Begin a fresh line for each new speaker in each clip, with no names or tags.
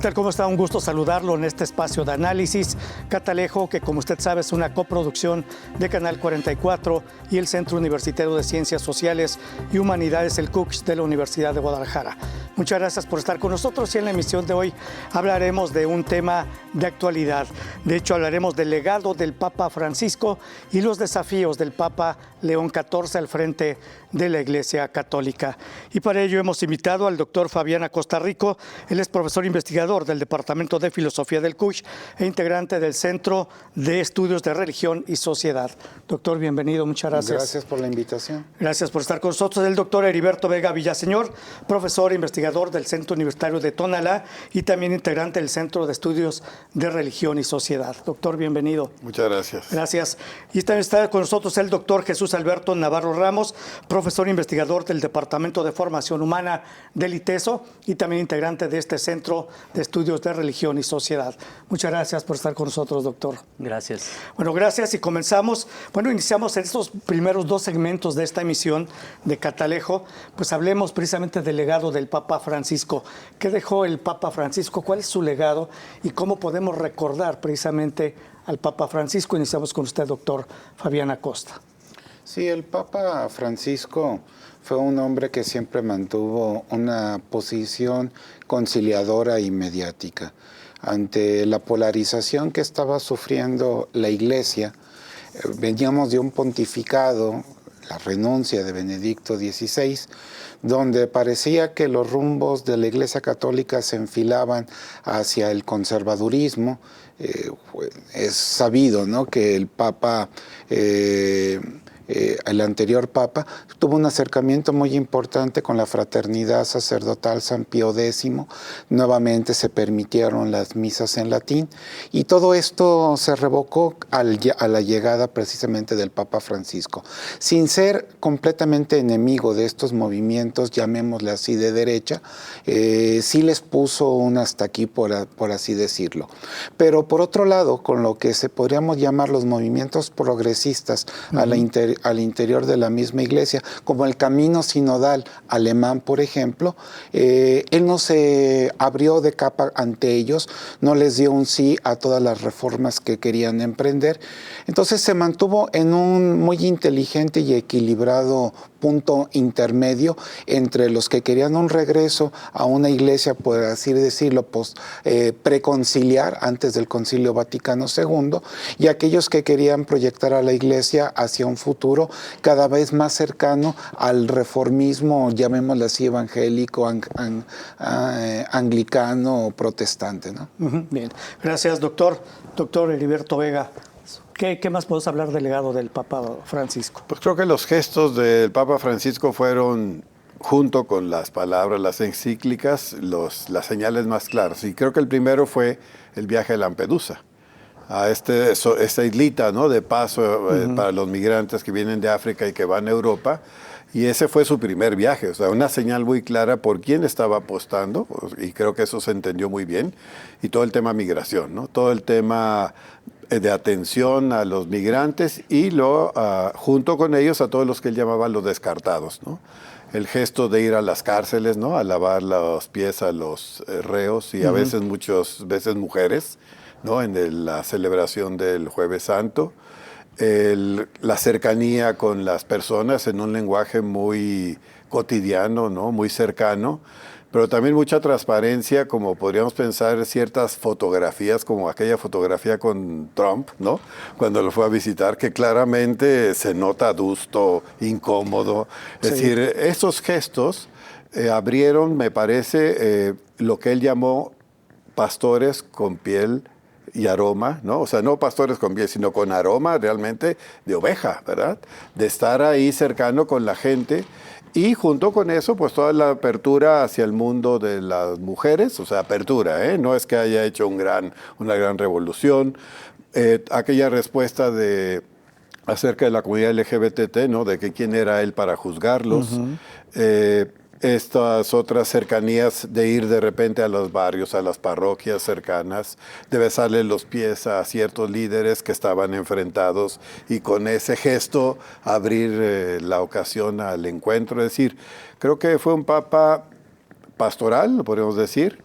tal? ¿Cómo está? Un gusto saludarlo en este espacio de análisis. Catalejo, que como usted sabe es una coproducción de Canal 44 y el Centro Universitario de Ciencias Sociales y Humanidades, el CUCH, de la Universidad de Guadalajara. Muchas gracias por estar con nosotros y en la emisión de hoy hablaremos de un tema de actualidad. De hecho, hablaremos del legado del Papa Francisco y los desafíos del Papa León XIV al frente de la Iglesia Católica. Y para ello hemos invitado al doctor Fabián Acosta Rico. Él es profesor investigador del Departamento de Filosofía del CUCH e integrante del Centro de Estudios de Religión y Sociedad. Doctor, bienvenido, muchas gracias.
Gracias por la invitación.
Gracias por estar con nosotros. El doctor Heriberto Vega Villaseñor, profesor e investigador del Centro Universitario de Tonalá y también integrante del Centro de Estudios de Religión y Sociedad. Doctor, bienvenido.
Muchas gracias.
Gracias. Y también está con nosotros el doctor Jesús Alberto Navarro Ramos, profesor e investigador del Departamento de Formación Humana del ITESO y también integrante de este Centro de Estudios de Religión y Sociedad. Muchas gracias por estar con nosotros, doctor.
Gracias.
Bueno, gracias y comenzamos. Bueno, iniciamos en estos primeros dos segmentos de esta emisión de Catalejo, pues hablemos precisamente del legado del Papa Francisco. ¿Qué dejó el Papa Francisco? ¿Cuál es su legado? ¿Y cómo podemos recordar precisamente al Papa Francisco? Iniciamos con usted, doctor Fabián Acosta.
Sí, el Papa Francisco fue un hombre que siempre mantuvo una posición conciliadora y mediática. Ante la polarización que estaba sufriendo la Iglesia, veníamos de un pontificado, la renuncia de Benedicto XVI, donde parecía que los rumbos de la Iglesia Católica se enfilaban hacia el conservadurismo. Es sabido, ¿no?, que el Papa, el anterior Papa, tuvo un acercamiento muy importante con la fraternidad sacerdotal San Pío X. Nuevamente se permitieron las misas en latín y todo esto se revocó a la llegada precisamente del Papa Francisco. Sin ser completamente enemigo de estos movimientos, llamémosle así, de derecha, sí les puso un hasta aquí, por así decirlo. Pero por otro lado, con lo que podríamos llamar los movimientos progresistas al interior de la misma Iglesia, como el camino sinodal alemán, por ejemplo, él no se abrió de capa ante ellos, no les dio un sí a todas las reformas que querían emprender. Entonces se mantuvo en un muy inteligente y equilibrado punto intermedio entre los que querían un regreso a una iglesia, por así decirlo, preconciliar antes del Concilio Vaticano II, y aquellos que querían proyectar a la iglesia hacia un futuro cada vez más cercano al reformismo, llamémoslo así, evangélico, anglicano o protestante, ¿no?
Bien, gracias, doctor. Doctor Heriberto Vega. ¿Qué más podemos hablar del legado del Papa Francisco?
Pues creo que los gestos del Papa Francisco fueron, junto con las palabras, las encíclicas, las señales más claras. Y creo que el primero fue el viaje a Lampedusa, a esta islita, ¿no?, de paso para los migrantes que vienen de África y que van a Europa. Y ese fue su primer viaje, o sea, una señal muy clara por quién estaba apostando, y creo que eso se entendió muy bien, y todo el tema migración, ¿no?, todo el tema de atención a los migrantes y junto con ellos a todos los que él llamaba los descartados, ¿no? El gesto de ir a las cárceles, ¿no?, a lavar los pies a los reos y a veces, muchas veces mujeres, ¿no?, en la celebración del Jueves Santo. La cercanía con las personas en un lenguaje muy cotidiano, ¿no?, muy cercano, pero también mucha transparencia, como podríamos pensar ciertas fotografías, como aquella fotografía con Trump, ¿no?, cuando lo fue a visitar, que claramente se nota adusto, incómodo. Es decir, estos gestos abrieron, me parece, lo que él llamó pastores con piel y aroma, ¿no? O sea, no pastores con piel, sino con aroma realmente de oveja, ¿verdad? De estar ahí cercano con la gente. Y junto con eso, pues toda la apertura hacia el mundo de las mujeres, o sea, apertura, ¿eh? No es que haya hecho una gran revolución. Aquella respuesta acerca de la comunidad LGBT, ¿no?, de que quién era él para juzgarlos. Estas otras cercanías de ir de repente a los barrios, a las parroquias cercanas, de besarle los pies a ciertos líderes que estaban enfrentados y con ese gesto abrir la ocasión al encuentro. Es decir, creo que fue un papa pastoral, lo podemos decir,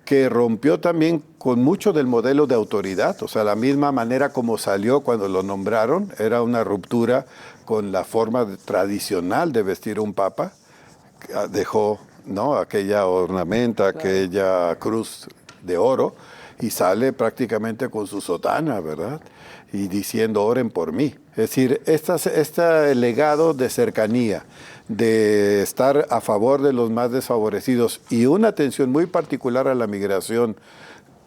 que rompió también con mucho del modelo de autoridad, o sea, la misma manera como salió cuando lo nombraron, era una ruptura con la forma tradicional de vestir un papa, dejó, ¿no?, aquella ornamenta, aquella cruz de oro, y sale prácticamente con su sotana, ¿verdad?, y diciendo, oren por mí. Es decir, este legado de cercanía, de estar a favor de los más desfavorecidos y una atención muy particular a la migración,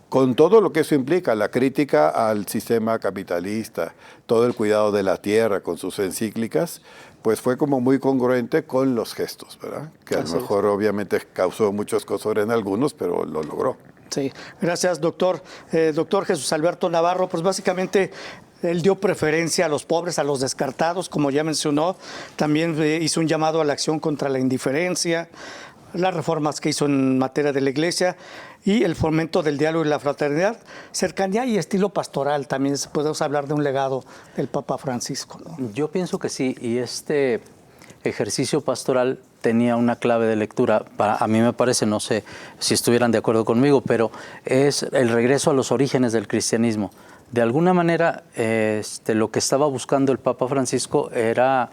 con todo lo que eso implica, la crítica al sistema capitalista, todo el cuidado de la tierra con sus encíclicas, pues fue como muy congruente con los gestos, ¿verdad? Que a lo mejor obviamente causó mucho escozor en algunos, pero lo logró.
Sí, gracias, doctor. Doctor Jesús Alberto Navarro, pues básicamente él dio preferencia a los pobres, a los descartados, como ya mencionó. También hizo un llamado a la acción contra la indiferencia, las reformas que hizo en materia de la Iglesia y el fomento del diálogo y la fraternidad, cercanía y estilo pastoral. También podemos hablar de un legado del Papa Francisco, ¿no?
Yo pienso que sí, y este ejercicio pastoral tenía una clave de lectura, a mí me parece, no sé si estuvieran de acuerdo conmigo, pero es el regreso a los orígenes del cristianismo. De alguna manera, lo que estaba buscando el Papa Francisco era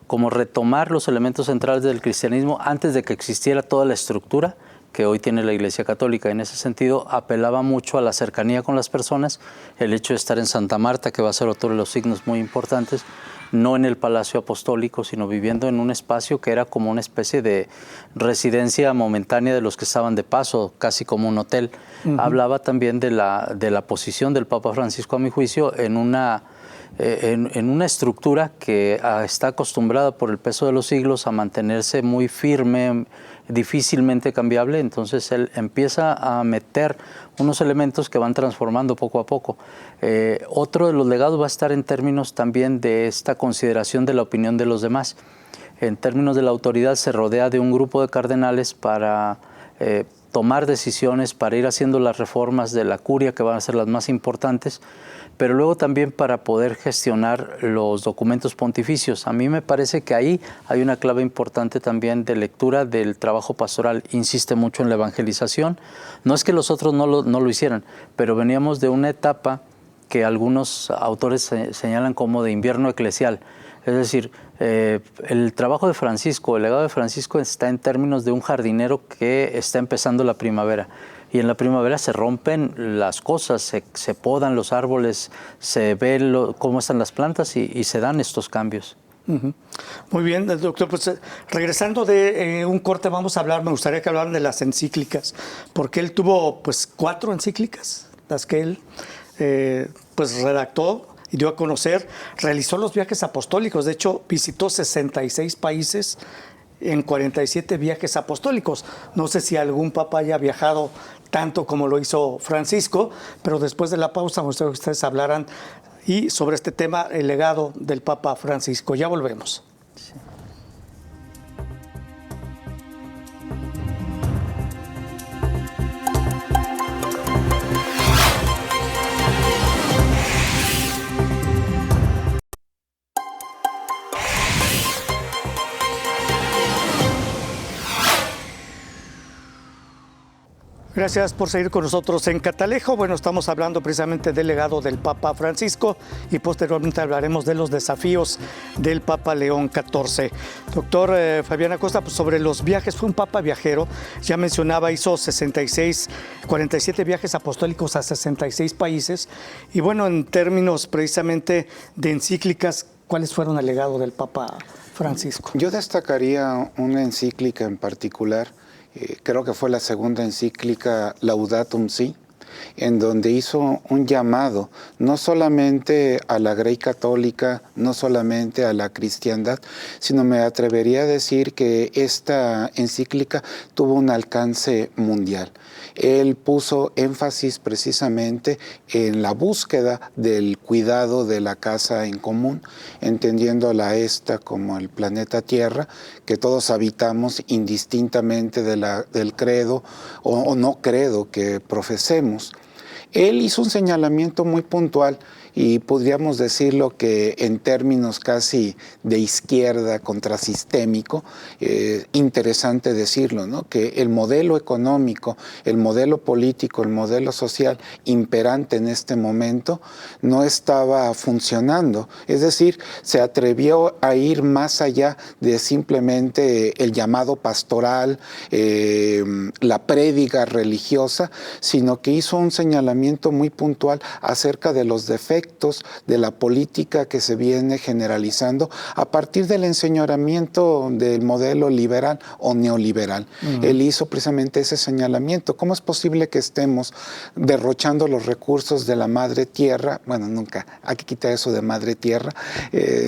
como retomar los elementos centrales del cristianismo antes de que existiera toda la estructura que hoy tiene la Iglesia Católica. En ese sentido, apelaba mucho a la cercanía con las personas, el hecho de estar en Santa Marta, que va a ser otro de los signos muy importantes, no en el Palacio Apostólico, sino viviendo en un espacio que era como una especie de residencia momentánea de los que estaban de paso, casi como un hotel. Hablaba también de la posición del Papa Francisco, a mi juicio, en una estructura que está acostumbrada por el peso de los siglos a mantenerse muy firme, difícilmente cambiable. Entonces él empieza a meter unos elementos que van transformando poco a poco. Otro de los legados va a estar en términos también de esta consideración de la opinión de los demás. En términos de la autoridad, se rodea de un grupo de cardenales para tomar decisiones, para ir haciendo las reformas de la curia, que van a ser las más importantes, pero luego también para poder gestionar los documentos pontificios. A mí me parece que ahí hay una clave importante también de lectura del trabajo pastoral. Insiste mucho en la evangelización. No es que los otros no lo hicieran, pero veníamos de una etapa que algunos autores señalan como de invierno eclesial. Es decir, el trabajo de Francisco, el legado de Francisco está en términos de un jardinero que está empezando la primavera. Y en la primavera se rompen las cosas, se podan los árboles, se ve cómo están las plantas y se dan estos cambios.
Muy bien, doctor. Pues regresando de un corte, me gustaría que hablaran de las encíclicas, porque él tuvo pues 4 encíclicas, las que él pues redactó y dio a conocer. Realizó los viajes apostólicos, de hecho visitó 66 países en 47 viajes apostólicos. No sé si algún papa haya viajado tanto como lo hizo Francisco, pero después de la pausa me gustaría que ustedes hablaran y sobre este tema, el legado del Papa Francisco. Ya volvemos.
Sí.
Gracias por seguir con nosotros en Catalejo. Bueno, estamos hablando precisamente del legado del Papa Francisco y posteriormente hablaremos de los desafíos del Papa León XIV. Doctor Fabián Acosta, pues sobre los viajes, fue un Papa viajero. Ya mencionaba, hizo 47 viajes apostólicos a 66 países. Y bueno, en términos precisamente de encíclicas, ¿cuáles fueron el legado del Papa Francisco?
Yo destacaría una encíclica en particular. Creo que fue la segunda encíclica Laudatum Si, en donde hizo un llamado no solamente a la Grey Católica, no solamente a la cristiandad, sino me atrevería a decir que esta encíclica tuvo un alcance mundial. Él puso énfasis precisamente en la búsqueda del cuidado de la casa en común, entendiéndola esta como el planeta Tierra, que todos habitamos indistintamente del credo o no credo que profesemos. Él hizo un señalamiento muy puntual y podríamos decirlo que en términos casi de izquierda contrasistémico, interesante decirlo, ¿no? Que el modelo económico, el modelo político, el modelo social imperante en este momento no estaba funcionando. Es decir, se atrevió a ir más allá de simplemente el llamado pastoral, la prédica religiosa, sino que hizo un señalamiento muy puntual acerca de los defectos de la política que se viene generalizando a partir del enseñoramiento del modelo liberal o neoliberal. Él hizo precisamente ese señalamiento. ¿Cómo es posible que estemos derrochando los recursos de la madre tierra? Bueno, nunca, hay que quitar eso de madre tierra,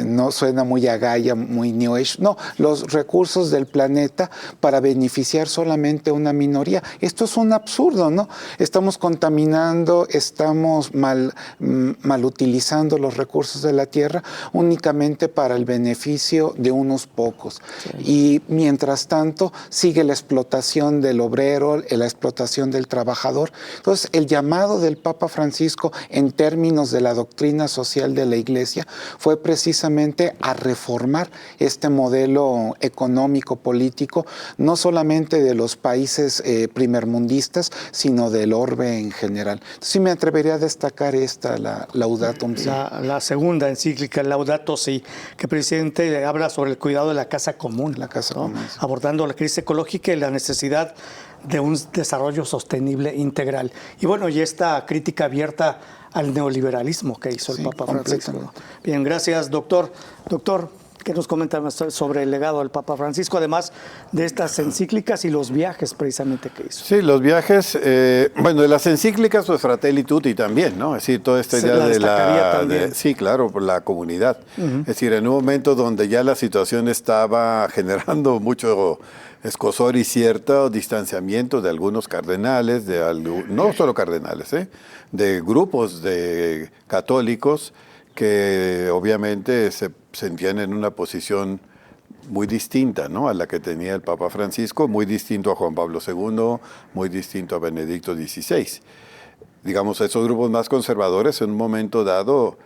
no suena muy a Gaia, muy New Age. No, los recursos del planeta para beneficiar solamente a una minoría. Esto es un absurdo, ¿no? Estamos contaminando, estamos mal utilizando los recursos de la tierra únicamente para el beneficio de unos pocos. Sí. Y mientras tanto sigue la explotación del obrero, la explotación del trabajador. Entonces, el llamado del Papa Francisco en términos de la doctrina social de la Iglesia fue precisamente a reformar este modelo económico político, no solamente de los países primermundistas, sino del orbe en general. Entonces, sí me atrevería a destacar esta, la Laudato Si.
La segunda encíclica, Laudato Si, que el presidente habla sobre el cuidado de la casa común, ¿no? Abordando la crisis ecológica y la necesidad de un desarrollo sostenible integral. Y bueno, y esta crítica abierta al neoliberalismo que hizo el Papa Francisco. Bien, gracias, doctor. Doctor, ¿qué nos comenta sobre el legado del Papa Francisco, además de estas encíclicas y los viajes precisamente que hizo?
Sí, los viajes, bueno, de las encíclicas, pues Fratelli Tutti también, ¿no? Es decir, toda esta idea sí, claro, por la comunidad. Es decir, en un momento donde ya la situación estaba generando mucho escozor y cierto distanciamiento de algunos cardenales, no solo cardenales, de grupos de católicos que obviamente se sentían en una posición muy distinta, ¿no?, a la que tenía el Papa Francisco, muy distinto a Juan Pablo II, muy distinto a Benedicto XVI. Digamos, esos grupos más conservadores en un momento dado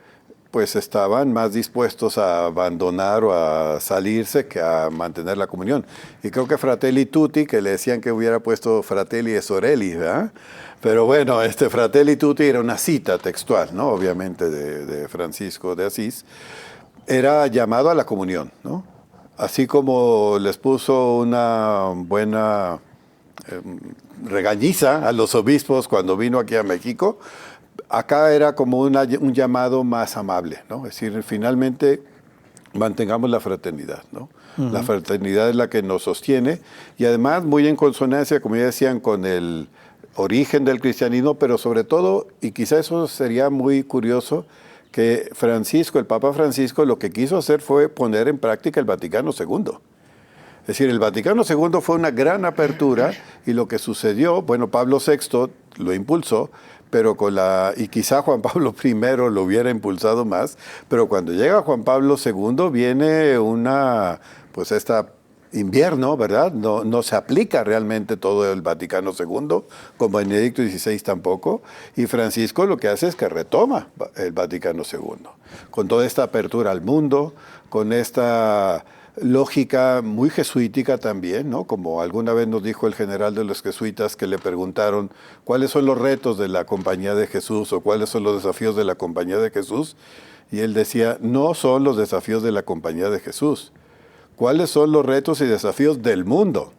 pues estaban más dispuestos a abandonar o a salirse que a mantener la comunión. Y creo que Fratelli Tutti, que le decían que hubiera puesto Fratelli e Sorelli, ¿verdad? Pero bueno, Fratelli Tutti era una cita textual, ¿no?, obviamente de Francisco de Asís. Era llamado a la comunión, ¿no? Así como les puso una buena regañiza a los obispos cuando vino aquí a México, acá era como un llamado más amable, ¿no? Es decir, finalmente mantengamos la fraternidad, ¿no? La fraternidad es la que nos sostiene y además muy en consonancia, como ya decían, con el origen del cristianismo, pero sobre todo, y quizá eso sería muy curioso, que Francisco, el Papa Francisco, lo que quiso hacer fue poner en práctica el Vaticano II. Es decir, el Vaticano II fue una gran apertura y lo que sucedió, bueno, Pablo VI lo impulsó, pero y quizá Juan Pablo I lo hubiera impulsado más, pero cuando llega Juan Pablo II viene invierno, ¿verdad? No se aplica realmente todo el Vaticano II, con Benedicto XVI tampoco, y Francisco lo que hace es que retoma el Vaticano II, con toda esta apertura al mundo, con esta lógica muy jesuítica también, ¿no? Como alguna vez nos dijo el general de los jesuitas que le preguntaron cuáles son los retos de la Compañía de Jesús o cuáles son los desafíos de la Compañía de Jesús, y él decía, no son los desafíos de la Compañía de Jesús, ¿cuáles son los retos y desafíos del mundo?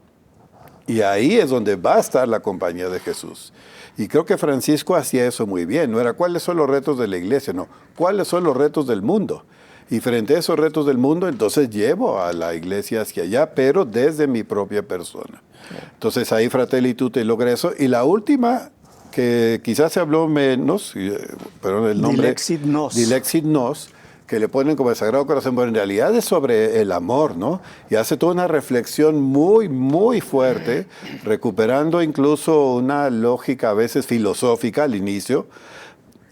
Y ahí es donde va a estar la Compañía de Jesús. Y creo que Francisco hacía eso muy bien, no era cuáles son los retos de la iglesia, no, cuáles son los retos del mundo. Y frente a esos retos del mundo, entonces llevo a la iglesia hacia allá, pero desde mi propia persona. Entonces ahí Fratelli Tutti logra eso. Y la última, que quizás se habló menos, pero el nombre... Dilexit Nos, que le ponen como el Sagrado Corazón, pero en realidad es sobre el amor, ¿no? Y hace toda una reflexión muy, muy fuerte, recuperando incluso una lógica a veces filosófica al inicio,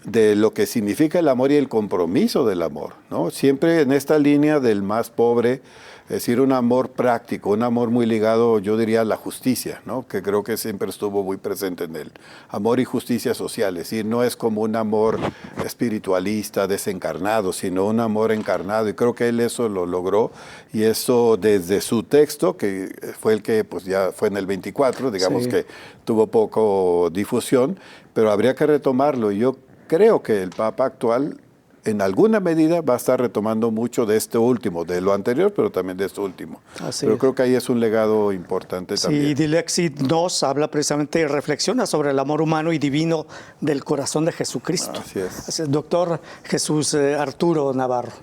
de lo que significa el amor y el compromiso del amor, ¿no? Siempre en esta línea del más pobre, Es decir, un amor práctico, un amor muy ligado, yo diría, a la justicia, ¿no? Que creo que siempre estuvo muy presente en él. Amor y justicia social, es decir, no es como un amor espiritualista, desencarnado, sino un amor encarnado. Y creo que él eso lo logró, y eso desde su texto, que fue el que pues ya fue en el 24, digamos que tuvo poco difusión, pero habría que retomarlo. Y yo creo que el Papa actual en alguna medida va a estar retomando mucho de este último, de lo anterior, pero también de este último. Pero creo que ahí es un legado importante también.
Sí, Dilexit nos habla precisamente, reflexiona sobre el amor humano y divino del corazón de Jesucristo.
Así es.
Doctor Jesús Arturo Navarro.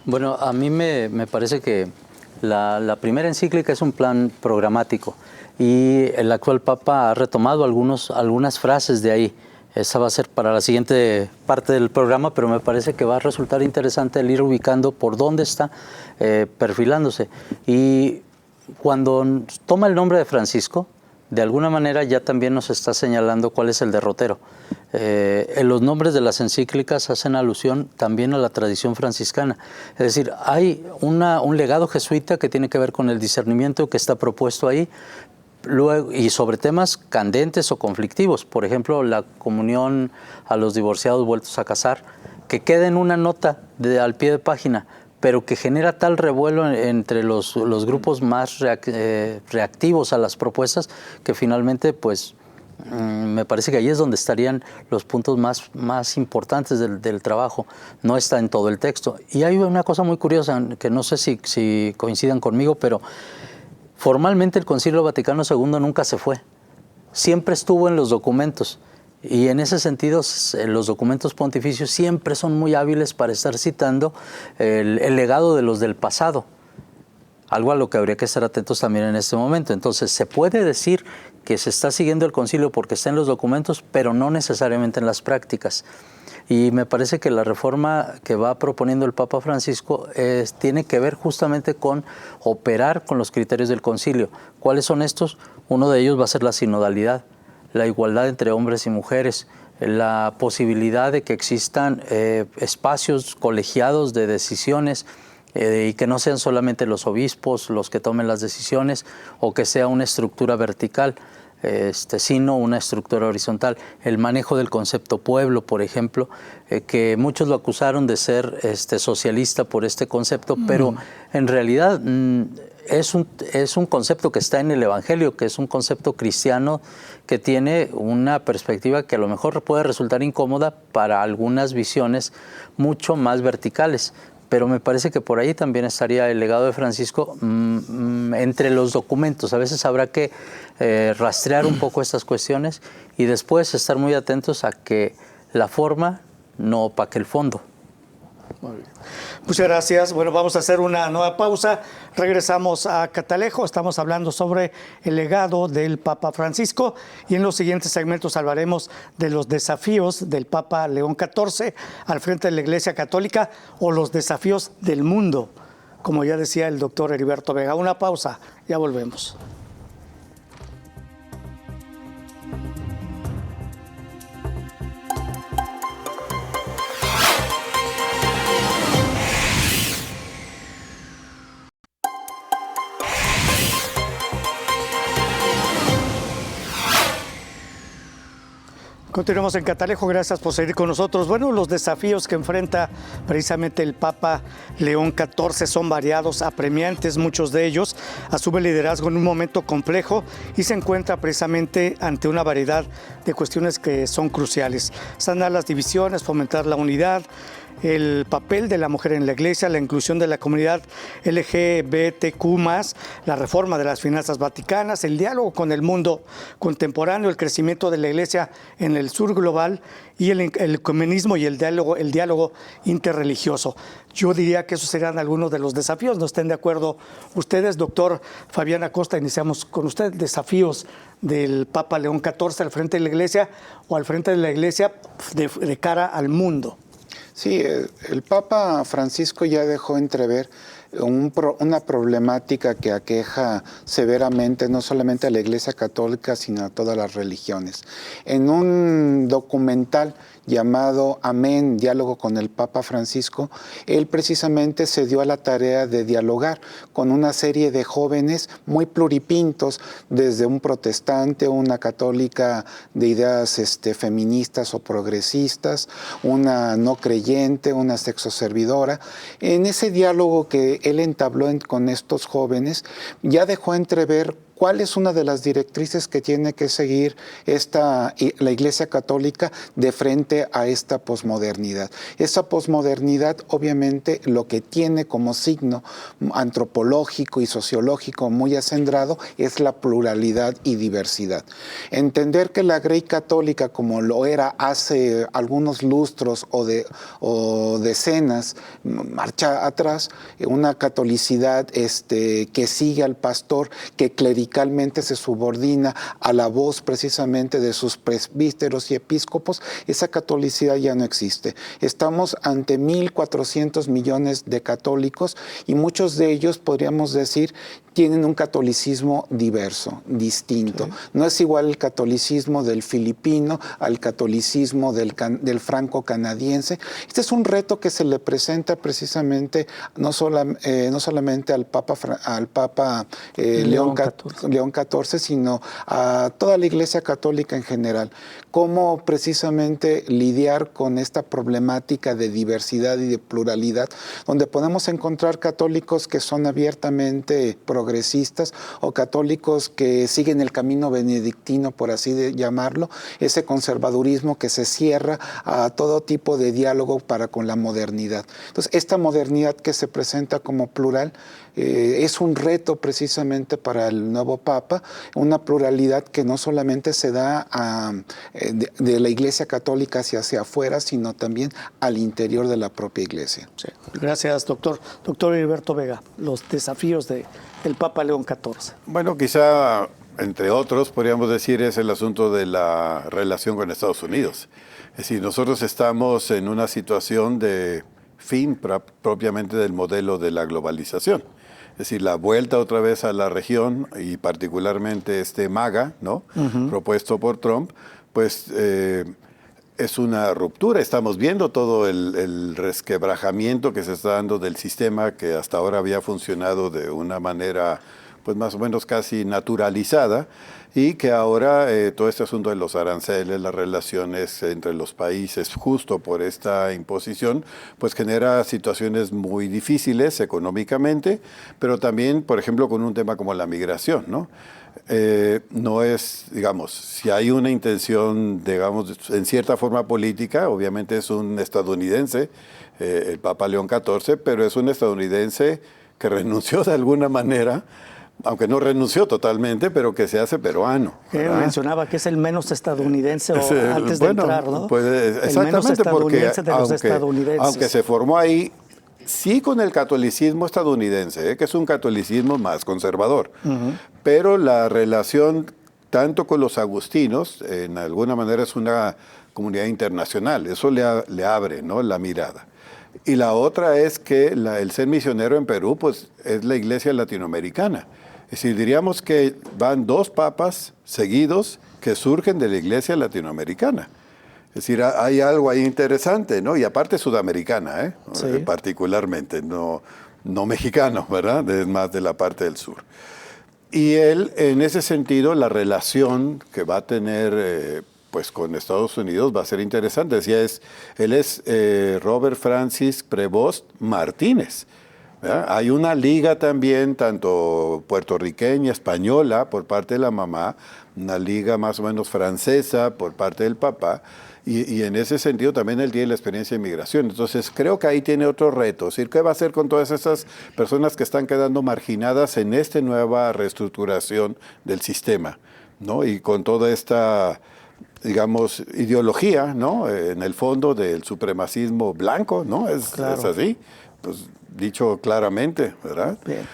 Bueno, a mí me parece que la primera encíclica es un plan programático y el actual Papa ha retomado algunas frases de ahí. Esa va a ser para la siguiente parte del programa, pero me parece que va a resultar interesante el ir ubicando por dónde está perfilándose. Y cuando toma el nombre de Francisco, de alguna manera ya también nos está señalando cuál es el derrotero. En los nombres de las encíclicas hacen alusión también a la tradición franciscana. Es decir, hay un legado jesuita que tiene que ver con el discernimiento que está propuesto ahí, luego, y sobre temas candentes o conflictivos, por ejemplo, la comunión a los divorciados vueltos a casar, que queda en una nota al pie de página, pero que genera tal revuelo entre los grupos más reactivos a las propuestas, que finalmente, pues, me parece que ahí es donde estarían los puntos más importantes del trabajo. No está en todo el texto. Y hay una cosa muy curiosa, que no sé si coincidan conmigo, pero formalmente el Concilio Vaticano II nunca se fue, siempre estuvo en los documentos, y en ese sentido los documentos pontificios siempre son muy hábiles para estar citando el legado de los del pasado, algo a lo que habría que estar atentos también en este momento. Entonces se puede decir que se está siguiendo el concilio porque está en los documentos, pero no necesariamente en las prácticas. Y me parece que la reforma que va proponiendo el Papa Francisco tiene que ver justamente con operar con los criterios del concilio. ¿Cuáles son estos? Uno de ellos va a ser la sinodalidad, la igualdad entre hombres y mujeres, la posibilidad de que existan espacios colegiados de decisiones y que no sean solamente los obispos los que tomen las decisiones o que sea una estructura vertical, sino una estructura horizontal. El manejo del concepto pueblo, por ejemplo, que muchos lo acusaron de ser socialista por este concepto, pero en realidad es un concepto que está en el Evangelio, que es un concepto cristiano que tiene una perspectiva que a lo mejor puede resultar incómoda para algunas visiones mucho más verticales. Pero me parece que por ahí también estaría el legado de Francisco entre los documentos. A veces habrá que rastrear un poco estas cuestiones y después estar muy atentos a que la forma no opaque el fondo.
Muy bien. Muchas gracias. Bueno, vamos a hacer una nueva pausa. Regresamos a Catalejo. Estamos hablando sobre el legado del Papa Francisco y en los siguientes segmentos hablaremos de los desafíos del Papa León XIV al frente de la Iglesia Católica o los desafíos del mundo, como ya decía el doctor Heriberto Vega. Una pausa, ya volvemos. Continuamos en Catalejo, gracias por seguir con nosotros. Bueno, los desafíos que enfrenta precisamente el Papa León XIV son variados, apremiantes, muchos de ellos. Asume liderazgo en un momento complejo y se encuentra precisamente ante una variedad de cuestiones que son cruciales. Sanar las divisiones, fomentar la unidad, el papel de la mujer en la Iglesia, la inclusión de la comunidad LGBTQ+, la reforma de las finanzas vaticanas, el diálogo con el mundo contemporáneo, el crecimiento de la Iglesia en el sur global y el ecumenismo y el diálogo interreligioso. Yo diría que esos serían algunos de los desafíos. ¿No estén de acuerdo ustedes? Doctor Fabián Acosta, iniciamos con usted. Desafíos del Papa León XIV al frente de la Iglesia o al frente de la Iglesia de cara al mundo.
Sí, el Papa Francisco ya dejó entrever una problemática que aqueja severamente no solamente a la Iglesia Católica, sino a todas las religiones. En un documental llamado Amén, Diálogo con el Papa Francisco, él precisamente se dio a la tarea de dialogar con una serie de jóvenes muy pluripintos, desde un protestante, una católica de ideas feministas o progresistas, una no creyente, una sexoservidora. En ese diálogo que él entabló con estos jóvenes, ya dejó entrever cuál es una de las directrices que tiene que seguir la Iglesia Católica de frente a esta posmodernidad. Esa posmodernidad, obviamente, lo que tiene como signo antropológico y sociológico muy acendrado es la pluralidad y diversidad. Entender que la Grey Católica, como lo era hace algunos lustros o decenas, marcha atrás, una catolicidad que sigue al pastor, que clericalmente se subordina a la voz precisamente de sus presbíteros y episcopos, esa catolicidad ya no existe. Estamos ante 1.400 millones de católicos y muchos de ellos, podríamos decir, tienen un catolicismo diverso, distinto. Sí. No es igual el catolicismo del filipino al catolicismo del franco-canadiense. Este es un reto que se le presenta precisamente no solamente al Papa León XIV, sino a toda la Iglesia Católica en general. Cómo precisamente lidiar con esta problemática de diversidad y de pluralidad, donde podemos encontrar católicos que son abiertamente progresistas o católicos que siguen el camino benedictino, por así llamarlo, ese conservadurismo que se cierra a todo tipo de diálogo para con la modernidad. Entonces, esta modernidad que se presenta como plural es un reto precisamente para el nuevo Papa, una pluralidad que no solamente se da de la Iglesia Católica hacia afuera, sino también al interior de la propia Iglesia.
Sí. Gracias, doctor. Doctor Heriberto Vega, los desafíos del Papa León XIV.
Bueno, quizá, entre otros, podríamos decir, es el asunto de la relación con Estados Unidos. Es decir, nosotros estamos en una situación de fin propiamente del modelo de la globalización. Es decir, la vuelta otra vez a la región y particularmente MAGA, ¿no? Propuesto por Trump, pues es una ruptura. Estamos viendo todo el resquebrajamiento que se está dando del sistema que hasta ahora había funcionado de una manera pues más o menos casi naturalizada, y que ahora todo este asunto de los aranceles, las relaciones entre los países justo por esta imposición, pues genera situaciones muy difíciles económicamente, pero también, por ejemplo, con un tema como la migración, ¿no? No es, digamos, si hay una intención, digamos, en cierta forma política, obviamente es un estadounidense, el Papa León XIV, pero es un estadounidense que renunció de alguna manera, aunque no renunció totalmente, pero que se hace peruano.
Mencionaba que es el menos estadounidense antes de entrar, ¿no?
Pues, exactamente,
el menos estadounidense de los estadounidenses.
Aunque se formó ahí, sí con el catolicismo estadounidense, que es un catolicismo más conservador, pero la relación tanto con los agustinos, en alguna manera es una comunidad internacional, eso le abre, ¿no?, la mirada. Y la otra es que el ser misionero en Perú, pues es la iglesia latinoamericana. Es decir, diríamos que van dos papas seguidos que surgen de la iglesia latinoamericana. Es decir, hay algo ahí interesante, ¿no? Y aparte sudamericana,
Sí.
Particularmente, no mexicano, ¿verdad? Es más de la parte del sur. Y él, en ese sentido, la relación que va a tener pues con Estados Unidos va a ser interesante. Decía, él es Robert Francis Prevost Martínez. ¿Verdad? Hay una liga también, tanto puertorriqueña, española, por parte de la mamá, una liga más o menos francesa por parte del papá, y en ese sentido también él tiene la experiencia de inmigración. Entonces creo que ahí tiene otro reto. Es decir, ¿qué va a hacer con todas esas personas que están quedando marginadas en esta nueva reestructuración del sistema, ¿no? Y con toda esta, digamos, ideología, ¿no?, en el fondo del supremacismo blanco, ¿no?
Claro.
Es así, pues dicho claramente, ¿verdad?
Bien.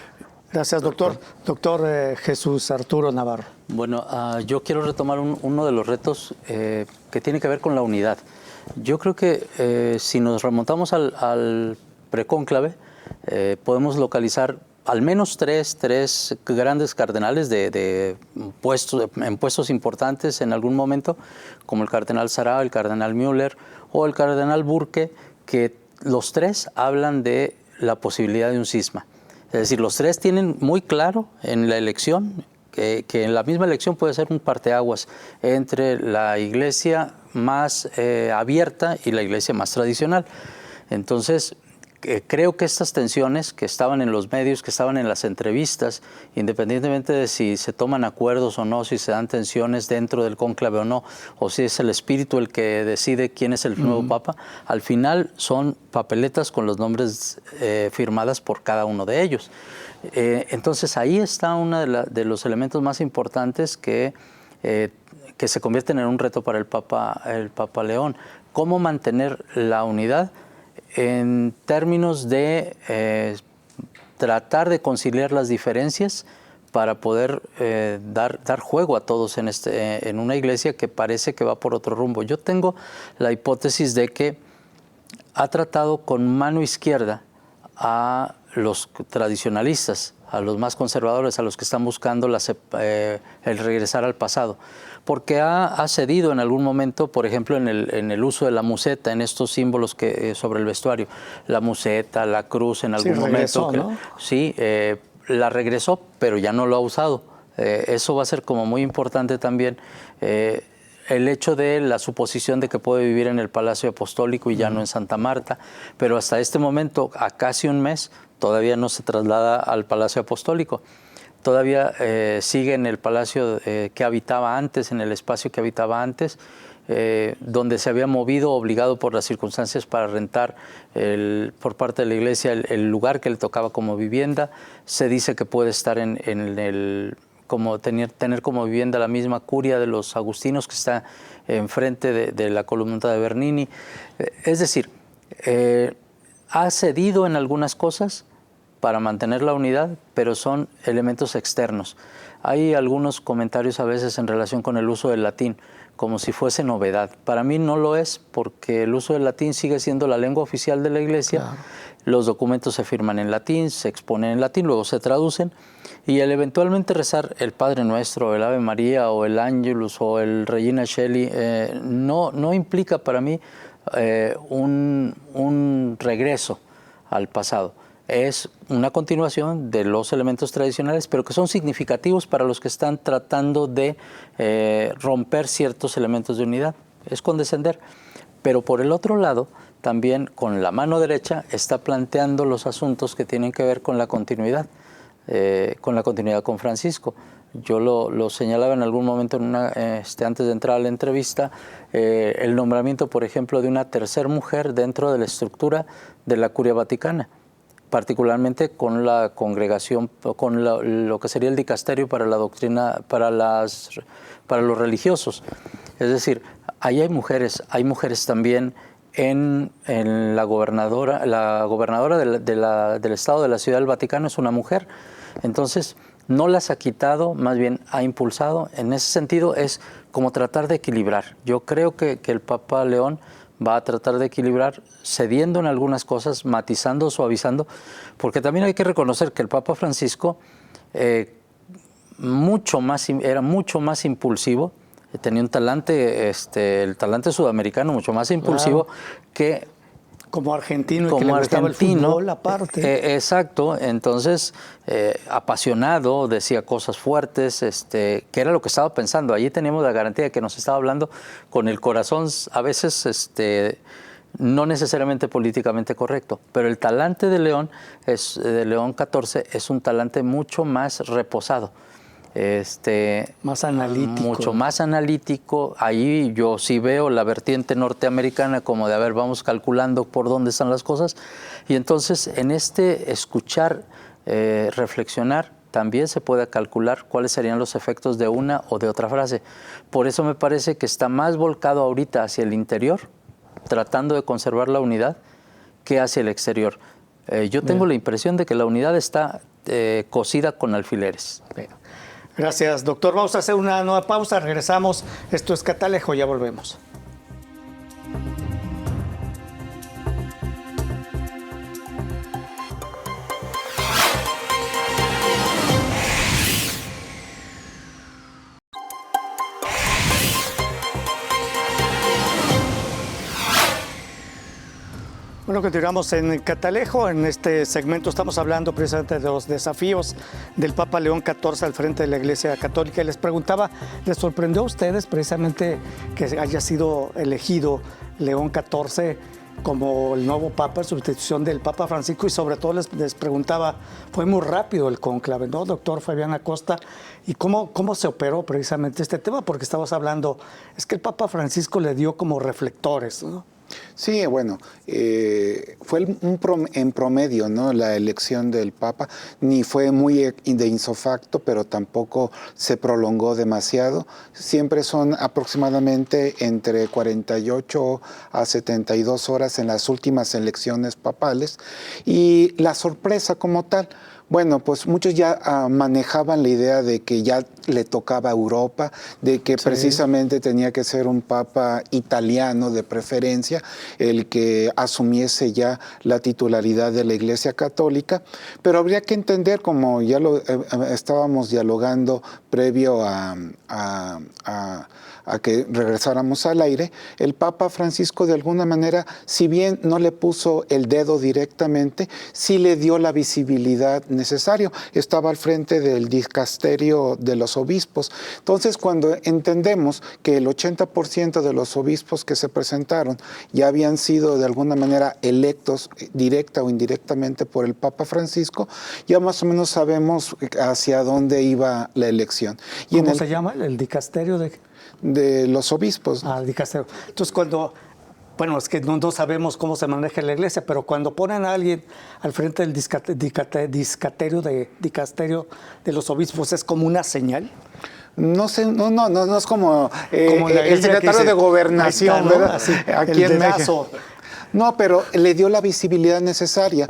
Gracias, doctor. Doctor Jesús Arturo Navarro.
Bueno, yo quiero retomar uno de los retos que tiene que ver con la unidad. Yo creo que si nos remontamos al precónclave, podemos localizar al menos tres grandes cardenales en puestos importantes en algún momento, como el cardenal Sarah, el cardenal Müller o el cardenal Burke, que los tres hablan de la posibilidad de un cisma. Es decir, los tres tienen muy claro en la elección que en la misma elección puede ser un parteaguas entre la iglesia más abierta y la iglesia más tradicional. Entonces, creo que estas tensiones que estaban en los medios, que estaban en las entrevistas, independientemente de si se toman acuerdos o no, si se dan tensiones dentro del cónclave o no, o si es el espíritu el que decide quién es el nuevo papa, al final son papeletas con los nombres firmadas por cada uno de ellos. Entonces ahí está uno de los elementos más importantes que se convierten en un reto para el Papa León. ¿Cómo mantener la unidad? En términos de tratar de conciliar las diferencias para poder dar juego a todos en una iglesia que parece que va por otro rumbo. Yo tengo la hipótesis de que ha tratado con mano izquierda a los tradicionalistas, a los más conservadores, a los que están buscando el regresar al pasado. Porque ha cedido en algún momento, por ejemplo, en el uso de la museta, en estos símbolos sobre el vestuario. La museta, la cruz, en algún momento.
Regresó, ¿no?
Sí, la regresó, pero ya no lo ha usado. Eso va a ser como muy importante también. El hecho de la suposición de que puede vivir en el Palacio Apostólico y ya no en Santa Marta, pero hasta este momento, a casi un mes, todavía no se traslada al Palacio Apostólico. Todavía sigue en el palacio que habitaba antes, en el espacio que habitaba antes, donde se había movido, obligado por las circunstancias para rentar por parte de la iglesia el lugar que le tocaba como vivienda. Se dice que puede estar tener como vivienda la misma curia de los agustinos que está enfrente de la columnata de Bernini. Es decir, ha cedido en algunas cosas para mantener la unidad, pero son elementos externos. Hay algunos comentarios a veces en relación con el uso del latín, como si fuese novedad. Para mí no lo es, porque el uso del latín sigue siendo la lengua oficial de la Iglesia. Claro. Los documentos se firman en latín, se exponen en latín, luego se traducen, y el eventualmente rezar el Padre Nuestro, el Ave María, o el Ángelus, o el Regina Coeli, no implica para mí un regreso al pasado. Es una continuación de los elementos tradicionales, pero que son significativos para los que están tratando de romper ciertos elementos de unidad. Es condescender. Pero por el otro lado, también con la mano derecha está planteando los asuntos que tienen que ver con la continuidad con Francisco. Yo lo señalaba en algún momento antes de entrar a la entrevista, el nombramiento, por ejemplo, de una tercera mujer dentro de la estructura de la Curia Vaticana, particularmente con la congregación, con lo que sería el dicasterio para la doctrina, para los religiosos. Es decir, ahí hay mujeres también en la gobernadora del Estado de la Ciudad del Vaticano es una mujer. Entonces, no las ha quitado, más bien ha impulsado. En ese sentido es como tratar de equilibrar. Yo creo que el Papa León va a tratar de equilibrar, cediendo en algunas cosas, matizando, suavizando, porque también hay que reconocer que el Papa Francisco era mucho más impulsivo, tenía un talante, el talante sudamericano mucho más impulsivo, claro, que
como argentino, y que le gustaba el fútbol aparte.
Exacto, entonces apasionado, decía cosas fuertes, que era lo que estaba pensando. Allí teníamos la garantía de que nos estaba hablando con el corazón, a veces no necesariamente políticamente correcto, pero el talante de León XIV es un talante mucho más reposado.
Más analítico.
Mucho más analítico. Ahí yo sí veo la vertiente norteamericana como de, vamos calculando por dónde están las cosas. Y entonces en escuchar, reflexionar, también se puede calcular cuáles serían los efectos de una o de otra frase. Por eso me parece que está más volcado ahorita hacia el interior, tratando de conservar la unidad, que hacia el exterior. Yo tengo la impresión de que la unidad está cosida con alfileres.
Bien. Gracias, doctor. Vamos a hacer una nueva pausa, regresamos. Esto es Catalejo, ya volvemos. Bueno, continuamos en Catalejo. En este segmento estamos hablando precisamente de los desafíos del Papa León XIV al frente de la Iglesia Católica. Y les preguntaba, ¿les sorprendió a ustedes precisamente que haya sido elegido León XIV como el nuevo Papa, en sustitución del Papa Francisco? Y sobre todo les preguntaba, fue muy rápido el cónclave, ¿no, doctor Fabián Acosta? ¿Y cómo se operó precisamente este tema? Porque estabas hablando, es que el Papa Francisco le dio como reflectores, ¿no?
Sí, bueno, fue en promedio, ¿no? La elección del Papa, ni fue muy de insofacto, pero tampoco se prolongó demasiado. Siempre son aproximadamente entre 48 a 72 horas en las últimas elecciones papales. Y la sorpresa como tal, bueno, pues muchos ya manejaban la idea de que ya le tocaba a Europa, de que precisamente tenía que ser un papa italiano de preferencia, el que asumiese ya la titularidad de la Iglesia Católica, pero habría que entender, como ya lo estábamos dialogando previo a que regresáramos al aire, el Papa Francisco de alguna manera, si bien no le puso el dedo directamente, sí le dio la visibilidad necesaria. Estaba al frente del dicasterio de los obispos. Entonces, cuando entendemos que el 80% de los obispos que se presentaron ya habían sido de alguna manera electos directa o indirectamente por el Papa Francisco, ya más o menos sabemos hacia dónde iba la elección.
Y ¿cómo se llama? ¿El dicasterio
de los obispos?
Ah, el dicasterio. Entonces, cuando, bueno, es que no sabemos cómo se maneja la Iglesia, pero cuando ponen a alguien al frente del dicasterio de los obispos, ¿es como una señal?
No sé, no es como el secretario
dice,
de Gobernación,
está, ¿no?
¿verdad?
Así,
aquí en México. No, pero le dio la visibilidad necesaria.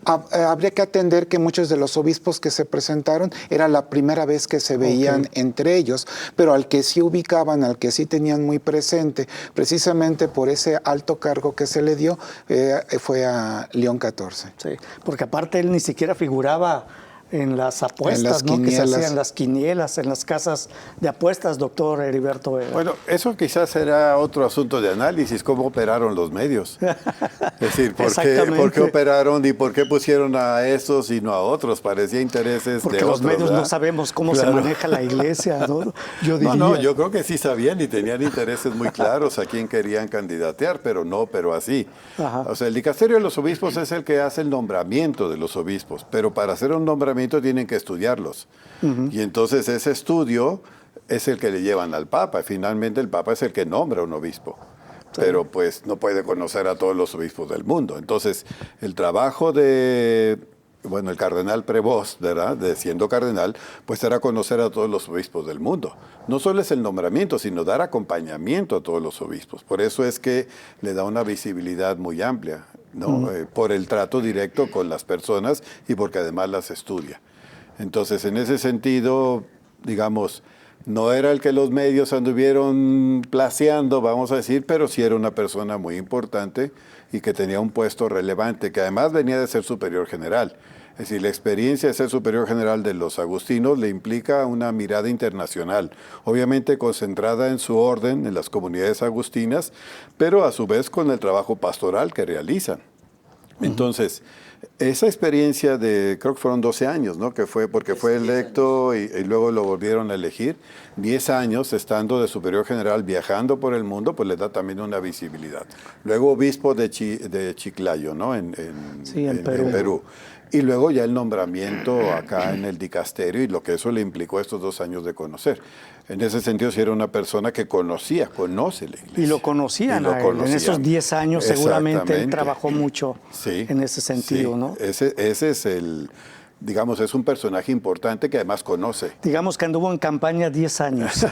Habría que atender que muchos de los obispos que se presentaron era la primera vez que se veían entre ellos, pero al que sí ubicaban, al que sí tenían muy presente, precisamente por ese alto cargo que se le dio, fue a León XIV.
Sí, porque aparte él ni siquiera figuraba en las apuestas, ¿no? Que se hacían las quinielas, en las casas de apuestas, doctor Heriberto Vega.
Bueno, eso quizás será otro asunto de análisis, cómo operaron los medios. Es decir, ¿por qué operaron y por qué pusieron a esos y no a otros? Parecía intereses
porque
de otros.
Porque los medios
¿verdad?
No sabemos cómo se maneja la Iglesia, ¿no? Yo diría.
No, yo creo que sí sabían y tenían intereses muy claros a quién querían candidatear, pero así.
Ajá.
O sea, el dicasterio de los obispos es el que hace el nombramiento de los obispos, pero para hacer un nombramiento tienen que estudiarlos. Y entonces ese estudio es el que le llevan al Papa. Finalmente el Papa es el que nombra a un obispo. Sí. Pero pues no puede conocer a todos los obispos del mundo. Entonces el trabajo de, el cardenal Prevost, ¿verdad? Siendo cardenal, pues era conocer a todos los obispos del mundo. No solo es el nombramiento, sino dar acompañamiento a todos los obispos. Por eso es que le da una visibilidad muy amplia, ¿no? Por el trato directo con las personas y porque además las estudia. Entonces, en ese sentido, digamos, no era el que los medios anduvieron placeando, vamos a decir, pero sí era una persona muy importante y que tenía un puesto relevante, que además venía de ser superior general. Es decir, la experiencia de ser superior general de los agustinos le implica una mirada internacional, obviamente concentrada en su orden, en las comunidades agustinas, pero a su vez con el trabajo pastoral que realizan. Entonces, esa experiencia de, creo que fueron 12 años, ¿no? Que fue porque fue electo y luego lo volvieron a elegir. 10 años estando de superior general, viajando por el mundo, pues le da también una visibilidad. Luego obispo de Chiclayo, ¿no? En Perú. Y luego ya el nombramiento acá en el dicasterio y lo que eso le implicó estos 2 años de conocer. En ese sentido, sí era una persona que conoce la Iglesia.
Y lo conocían, en esos 10 años seguramente él trabajó mucho en ese sentido, ¿no?
Ese es digamos, es un personaje importante que además conoce.
Digamos que anduvo en campaña 10 años.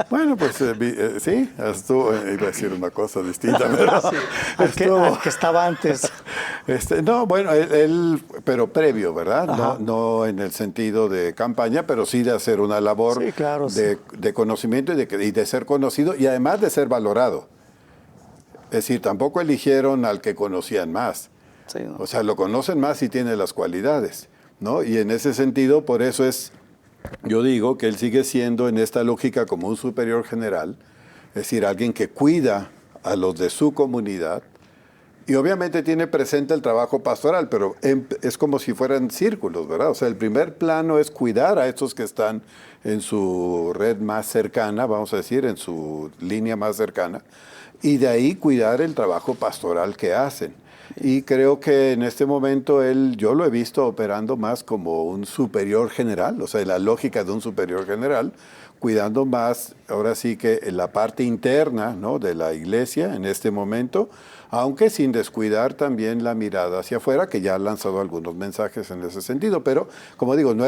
Bueno, pues sí, estuvo, iba a decir una cosa distinta, pero
al que estaba antes.
No, bueno, él, pero previo, ¿verdad? No en el sentido de campaña, pero sí de hacer una labor de conocimiento y de ser conocido y además de ser valorado. Es decir, tampoco eligieron al que conocían más. Sí, ¿no? O sea, lo conocen más y tiene las cualidades, ¿no? Y en ese sentido, por eso yo digo que él sigue siendo en esta lógica como un superior general, es decir, alguien que cuida a los de su comunidad, Y obviamente tiene presente el trabajo pastoral, pero es como si fueran círculos, ¿verdad? O sea, el primer plano es cuidar a estos que están en su red más cercana, vamos a decir, en su línea más cercana, y de ahí cuidar el trabajo pastoral que hacen. Y creo que en este momento yo lo he visto operando más como un superior general, o sea, la lógica de un superior general, cuidando más, ahora sí que en la parte interna, ¿no?, de la iglesia en este momento, aunque sin descuidar también la mirada hacia afuera, que ya ha lanzado algunos mensajes en ese sentido. Pero, como digo, no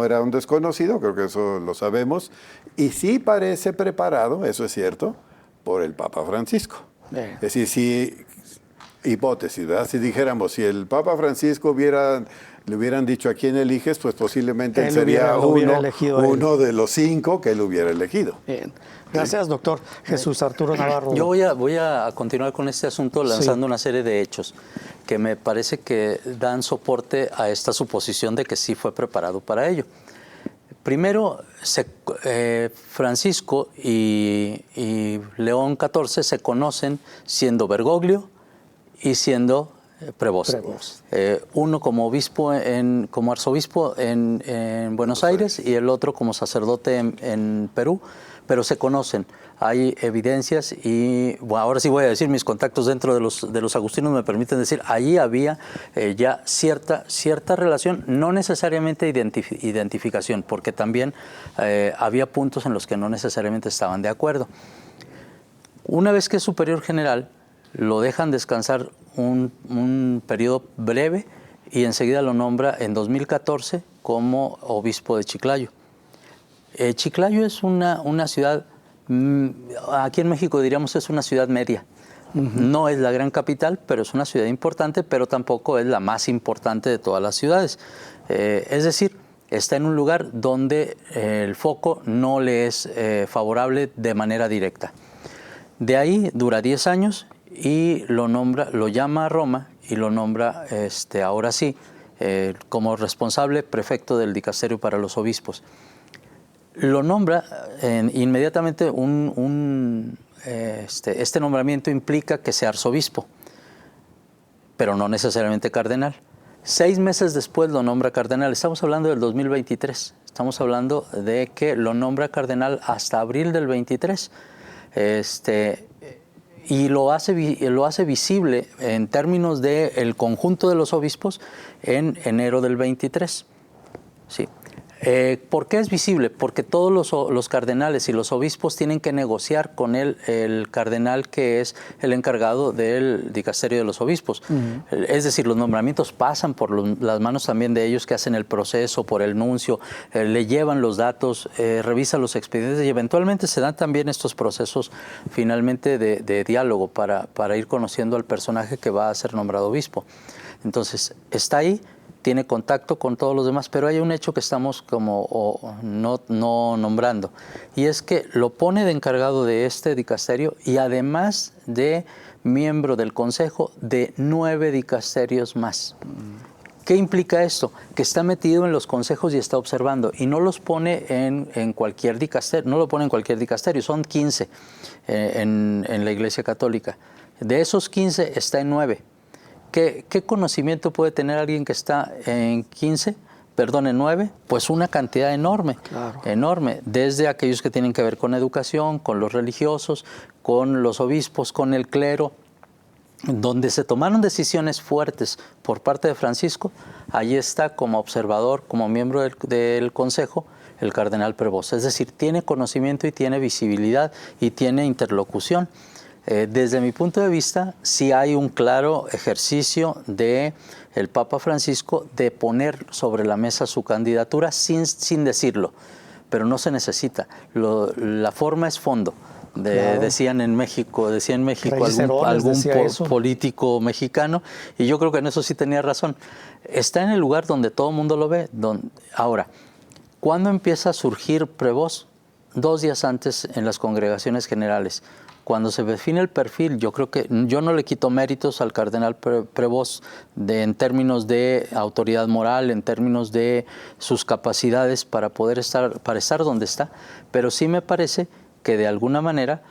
era un desconocido, creo que eso lo sabemos, y sí parece preparado, eso es cierto, por el Papa Francisco. Es decir, si, hipótesis, ¿verdad? Si dijéramos, si el Papa Francisco le hubieran dicho a quién eliges, pues posiblemente él sería uno de los 5 que él hubiera elegido.
Bien. Gracias, doctor Jesús Arturo Navarro.
Yo voy a continuar con este asunto lanzando una serie de hechos que me parece que dan soporte a esta suposición de que sí fue preparado para ello. Primero, Francisco y León XIV se conocen siendo Bergoglio y siendo Prevost. Uno como obispo, como arzobispo en Buenos Aires y el otro como sacerdote en Perú, pero se conocen. Hay evidencias y bueno, ahora sí voy a decir, mis contactos dentro de los agustinos me permiten decir, allí había ya cierta relación, no necesariamente identificación, porque también había puntos en los que no necesariamente estaban de acuerdo. Una vez que es superior general, lo dejan descansar un periodo breve y enseguida lo nombra en 2014 como obispo de Chiclayo. Chiclayo es una ciudad, aquí en México diríamos es una ciudad media. No es la gran capital, pero es una ciudad importante, pero tampoco es la más importante de todas las ciudades. Es decir, está en un lugar donde el foco no le es favorable de manera directa. De ahí dura 10 años y lo llama a Roma y lo nombra ahora sí como responsable prefecto del dicasterio para los obispos. Lo nombra inmediatamente este nombramiento implica que sea arzobispo, pero no necesariamente cardenal. 6 meses después lo nombra cardenal. Estamos hablando del 2023. Estamos hablando de que lo nombra cardenal hasta abril del 23. Y lo hace visible en términos del conjunto de los obispos en enero del 23. Sí. ¿Por qué es visible? Porque todos los cardenales y los obispos tienen que negociar con el cardenal que es el encargado del dicasterio de los obispos. Es decir, los nombramientos pasan por las manos también de ellos que hacen el proceso, por el nuncio, le llevan los datos, revisan los expedientes y eventualmente se dan también estos procesos finalmente de diálogo para ir conociendo al personaje que va a ser nombrado obispo. Entonces, está ahí. Tiene contacto con todos los demás, pero hay un hecho que estamos no nombrando, y es que lo pone de encargado de este dicasterio y además de miembro del consejo de 9 dicasterios más. ¿Qué implica esto? Que está metido en los consejos y está observando, y no los pone en cualquier dicasterio, no lo pone en cualquier dicasterio, son 15 en la Iglesia Católica. De esos 15 está en 9. ¿Qué conocimiento puede tener alguien que está en 9? Pues una cantidad enorme, enorme, desde aquellos que tienen que ver con educación, con los religiosos, con los obispos, con el clero, donde se tomaron decisiones fuertes por parte de Francisco. Allí está como observador, como miembro del consejo, el cardenal Prevost. Es decir, tiene conocimiento y tiene visibilidad y tiene interlocución. Desde mi punto de vista, sí hay un claro ejercicio del Papa Francisco de poner sobre la mesa su candidatura sin decirlo, pero no se necesita. La forma es fondo. Claro. Decían en México algún político mexicano, y yo creo que en eso sí tenía razón. Está en el lugar donde todo el mundo lo ve. Ahora, ¿cuándo empieza a surgir Prevost? 2 días antes en las congregaciones generales. Cuando se define el perfil, yo creo que yo no le quito méritos al cardenal Prevost en términos de autoridad moral, en términos de sus capacidades para estar donde está, pero sí me parece que de alguna manera,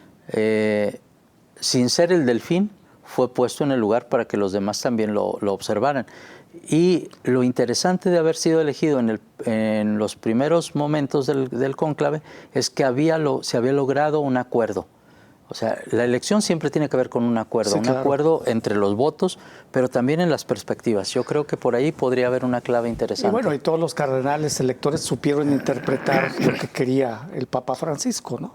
sin ser el delfín, fue puesto en el lugar para que los demás también lo observaran. Y lo interesante de haber sido elegido en los primeros momentos del cónclave es que se había logrado un acuerdo. O sea, la elección siempre tiene que ver con un acuerdo,
sí,
un
claro.
acuerdo entre los votos, pero también en las perspectivas. Yo creo que por ahí podría haber una clave interesante.
Y bueno, y todos los cardenales electores supieron interpretar lo que quería el Papa Francisco, ¿no?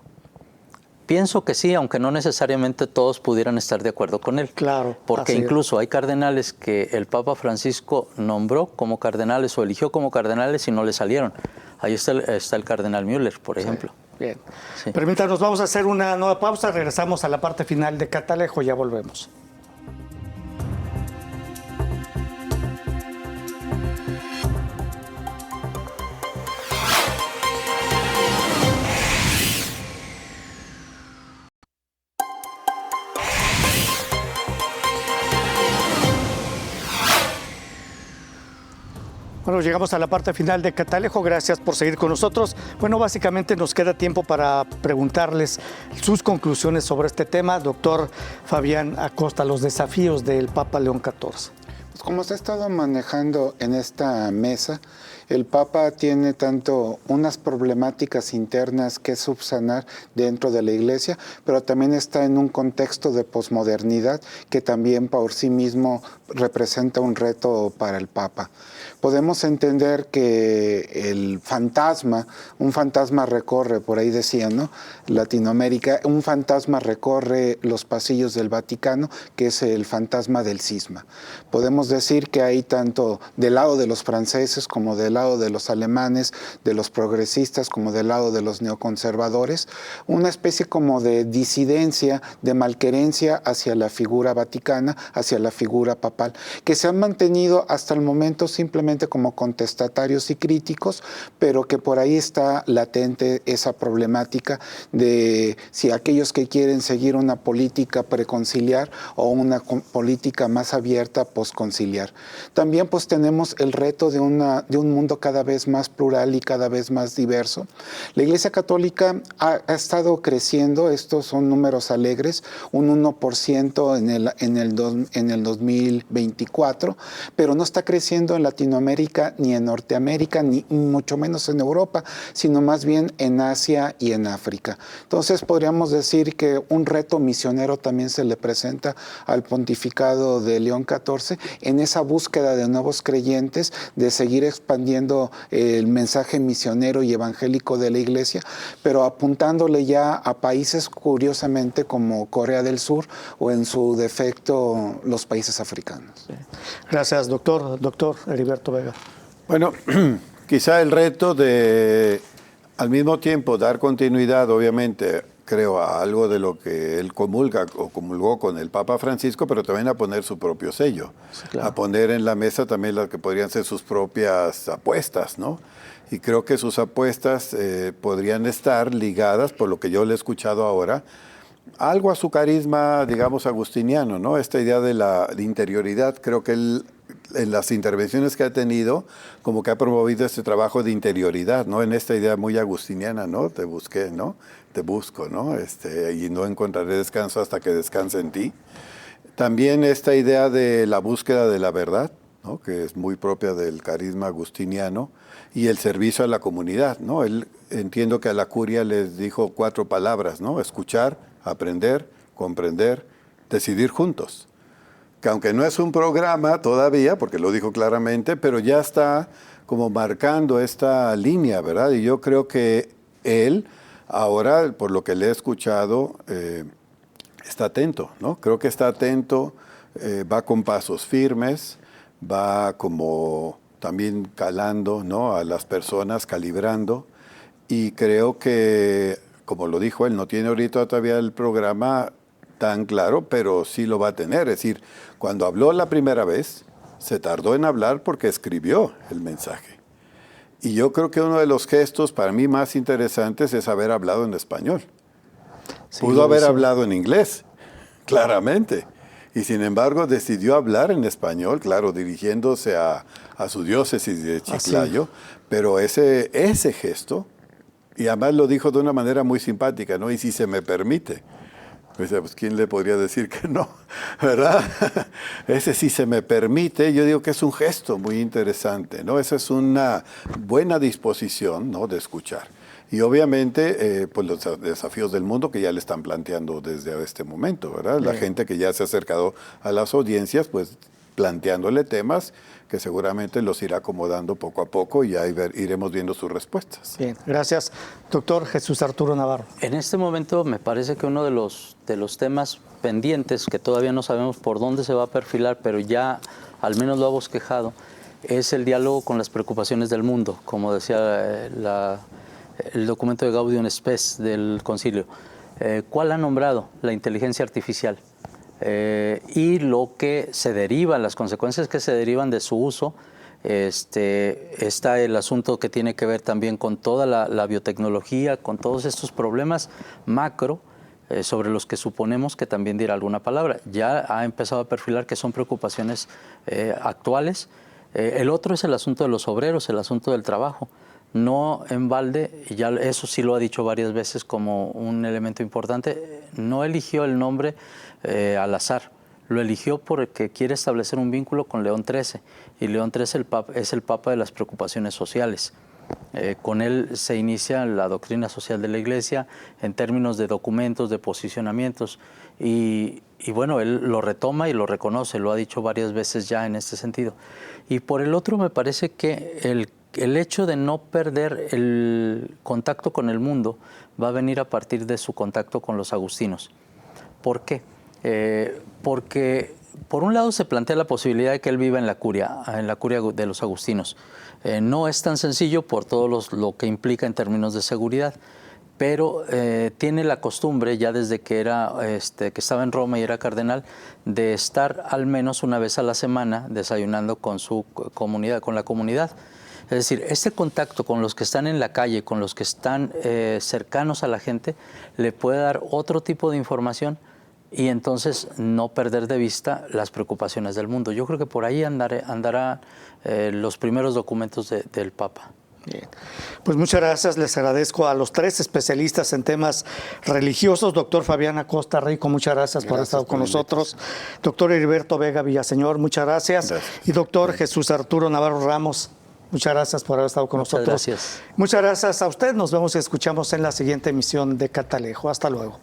Pienso que sí, aunque no necesariamente todos pudieran estar de acuerdo con él.
Claro.
Porque incluso hay cardenales que el Papa Francisco nombró como cardenales o eligió como cardenales y no le salieron. Ahí está el cardenal Müller, por ejemplo.
Bien.
Sí.
Permítanos, vamos a hacer una nueva pausa. Regresamos a la parte final de Catalejo. Ya volvemos. Bueno, llegamos a la parte final de Catalejo. Gracias por seguir con nosotros. Bueno, básicamente nos queda tiempo para preguntarles sus conclusiones sobre este tema. Doctor Fabián Acosta, los desafíos del Papa León XIV.
Pues como se ha estado manejando en esta mesa, el Papa tiene tanto unas problemáticas internas que subsanar dentro de la Iglesia, pero también está en un contexto de posmodernidad que también por sí mismo representa un reto para el Papa. Podemos entender que un fantasma recorre, por ahí decían, ¿no? Latinoamérica, un fantasma recorre los pasillos del Vaticano, que es el fantasma del cisma. Podemos decir que hay tanto del lado de los franceses como del lado de los alemanes, de los progresistas como del lado de los neoconservadores, una especie como de disidencia, de malquerencia hacia la figura vaticana, hacia la figura papal, que se han mantenido hasta el momento simplemente como contestatarios y críticos, pero que por ahí está latente esa problemática de si aquellos que quieren seguir una política preconciliar o una política más abierta posconciliar. También pues tenemos el reto de un mundo cada vez más plural y cada vez más diverso. La Iglesia Católica ha estado creciendo, estos son números alegres, un 1% en el 2024, pero no está creciendo en Latinoamérica ni en Norteamérica, ni mucho menos en Europa, sino más bien en Asia y en África. Entonces podríamos decir que un reto misionero también se le presenta al pontificado de León XIV en esa búsqueda de nuevos creyentes, de seguir expandiendo el mensaje misionero y evangélico de la Iglesia, pero apuntándole ya a países curiosamente como Corea del Sur o en su defecto los países africanos.
Gracias, doctor Heriberto Vega.
Bueno, quizá el reto de, al mismo tiempo, dar continuidad, obviamente, creo, a algo de lo que él comulga o comulgó con el Papa Francisco, pero también a poner su propio sello, sí, claro. A poner en la mesa también las que podrían ser sus propias apuestas, ¿no? Y creo que sus apuestas podrían estar ligadas, por lo que yo le he escuchado ahora, algo a su carisma, digamos, agustiniano, ¿no? Esta idea de la interioridad, creo que él, en las intervenciones que ha tenido, como que ha promovido este trabajo de interioridad, ¿no? En esta idea muy agustiniana, ¿no? Te busqué, ¿no? Te busco, ¿no? Y no encontraré descanso hasta que descanse en ti. También esta idea de la búsqueda de la verdad, ¿no? Que es muy propia del carisma agustiniano, y el servicio a la comunidad, ¿no? Él, entiendo que a la curia les dijo 4 palabras, ¿no? Escuchar, aprender, comprender, decidir juntos. Que aunque no es un programa todavía, porque lo dijo claramente, pero ya está como marcando esta línea, ¿verdad? Y yo creo que él, ahora, por lo que le he escuchado, está atento, ¿no? Creo que está atento, va con pasos firmes, va como también calando, ¿no? A las personas, calibrando, y creo que, como lo dijo él, no tiene ahorita todavía el programa tan claro, pero sí lo va a tener. Es decir, cuando habló la primera vez, se tardó en hablar porque escribió el mensaje. Y yo creo que uno de los gestos para mí más interesantes es haber hablado en español. Sí, pudo haber hablado en inglés, claramente. Y sin embargo decidió hablar en español, claro, dirigiéndose a su diócesis de Chiclayo. Pero ese gesto, y además lo dijo de una manera muy simpática, ¿no? Y si se me permite. Pues ¿quién le podría decir que no? ¿Verdad? Ese sí se me permite, yo digo que es un gesto muy interesante, ¿no? Esa es una buena disposición, ¿no?, de escuchar. Y obviamente, pues los desafíos del mundo que ya le están planteando desde este momento, ¿verdad? La gente que ya se ha acercado a las audiencias, pues planteándole temas que seguramente los irá acomodando poco a poco y ahí iremos viendo sus respuestas.
Bien, gracias. Doctor Jesús Arturo Navarro.
En este momento me parece que uno de los temas pendientes, que todavía no sabemos por dónde se va a perfilar, pero ya al menos lo ha bosquejado, es el diálogo con las preocupaciones del mundo, como decía el documento de Gaudium Spes del Concilio. ¿Cuál ha nombrado? La inteligencia artificial. Y lo que se deriva, las consecuencias que se derivan de su uso. Está el asunto que tiene que ver también con toda la biotecnología, con todos estos problemas macro sobre los que suponemos que también dirá alguna palabra. Ya ha empezado a perfilar que son preocupaciones actuales. El otro es el asunto de los obreros, el asunto del trabajo. No en balde, y ya eso sí lo ha dicho varias veces como un elemento importante, no eligió el nombre al azar, lo eligió porque quiere establecer un vínculo con León XIII, y León XIII es el Papa de las preocupaciones sociales. Con él se inicia la doctrina social de la Iglesia en términos de documentos, de posicionamientos, y bueno, él lo retoma y lo reconoce, lo ha dicho varias veces ya en este sentido. Y por el otro me parece que el hecho de no perder el contacto con el mundo va a venir a partir de su contacto con los agustinos. ¿Por qué? Porque por un lado se plantea la posibilidad de que él viva en la curia de los agustinos. No es tan sencillo por todo lo que implica en términos de seguridad, pero tiene la costumbre, ya desde que que estaba en Roma y era cardenal, de estar al menos una vez a la semana desayunando con su comunidad, con la comunidad. Es decir, este contacto con los que están en la calle, con los que están cercanos a la gente, le puede dar otro tipo de información y entonces no perder de vista las preocupaciones del mundo. Yo creo que por ahí andará los primeros documentos del Papa.
Bien. Pues muchas gracias, les agradezco a los tres especialistas en temas religiosos. Doctor Fabián Acosta Rico, muchas gracias por haber estado con nosotros. Doctor Heriberto Vega Villaseñor, muchas gracias. Y doctor Jesús Arturo Navarro Ramos, muchas gracias por haber estado con nosotros.
Gracias.
Muchas gracias a usted, nos vemos y escuchamos en la siguiente emisión de Catalejo. Hasta luego.